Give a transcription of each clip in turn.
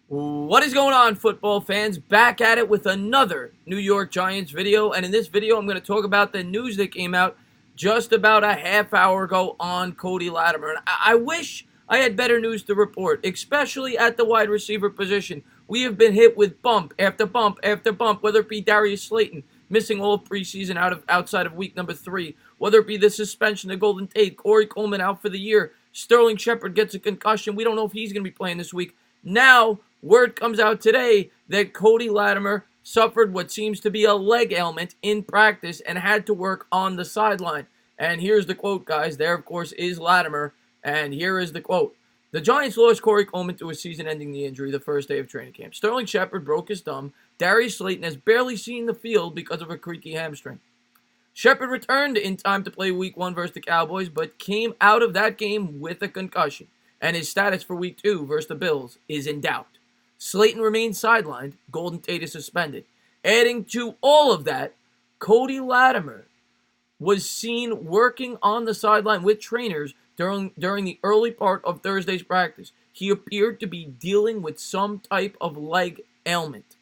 What is going on, football fans? Back at it with another New York Giants video. And in this video, I'm going to talk about the news that came out just about a half hour ago on Cody Latimer. And I wish I had better news to report, especially at the wide receiver position. We have been hit with bump after bump after bump, whether it be Darius Slayton missing all of preseason outside of week number 3, whether it be the suspension of Golden Tate, Corey Coleman out for the year, Sterling Shepard gets a concussion. We don't know if he's going to be playing this week. Now, word comes out today that Cody Latimer suffered what seems to be a leg ailment in practice and had to work on the sideline. And here's the quote, guys. There, of course, is Latimer. And here is the quote. The Giants lost Corey Coleman to a season-ending knee injury the first day of training camp. Sterling Shepard broke his thumb. Darius Slayton has barely seen the field because of a creaky hamstring. Shepard returned in time to play Week 1 versus the Cowboys, but came out of that game with a concussion, and his status for Week 2 versus the Bills is in doubt. Slayton remains sidelined. Golden Tate is suspended. Adding to all of that, Cody Latimer was seen working on the sideline with trainers during the early part of Thursday's practice. He appeared to be dealing with some type of leg ailment.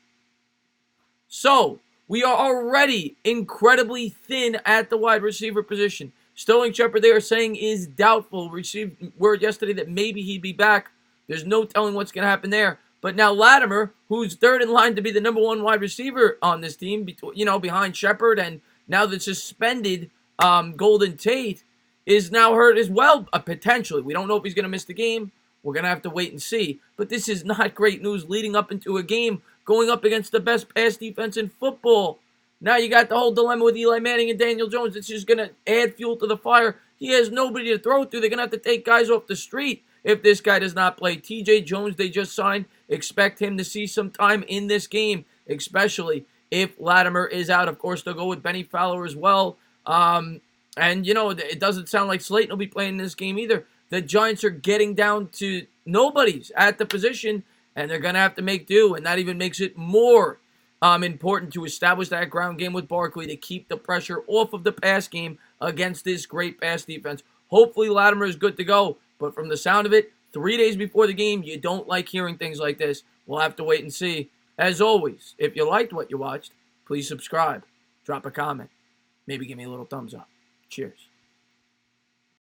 So, we are already incredibly thin at the wide receiver position. Sterling Shepard, they are saying, is doubtful. Received word yesterday that maybe he'd be back. There's no telling what's going to happen there. But now Latimer, who's third in line to be the number one wide receiver on this team, behind Shepard, and now the suspended Golden Tate, is now hurt as well, potentially. We don't know if he's going to miss the game. We're going to have to wait and see. But this is not great news leading up into a game going up against the best pass defense in football. Now you got the whole dilemma with Eli Manning and Daniel Jones. It's just going to add fuel to the fire. He has nobody to throw to. They're going to have to take guys off the street if this guy does not play. TJ Jones, they just signed. Expect him to see some time in this game, especially if Latimer is out. Of course, they'll go with Benny Fowler as well. It doesn't sound like Slayton will be playing this game either. The Giants are getting down to nobodies at the position, and they're going to have to make do, and that even makes it more important to establish that ground game with Barkley to keep the pressure off of the pass game against this great pass defense. Hopefully Latimer is good to go, but from the sound of it, 3 days before the game, you don't like hearing things like this. We'll have to wait and see. As always, if you liked what you watched, please subscribe, drop a comment, maybe give me a little thumbs up. Cheers.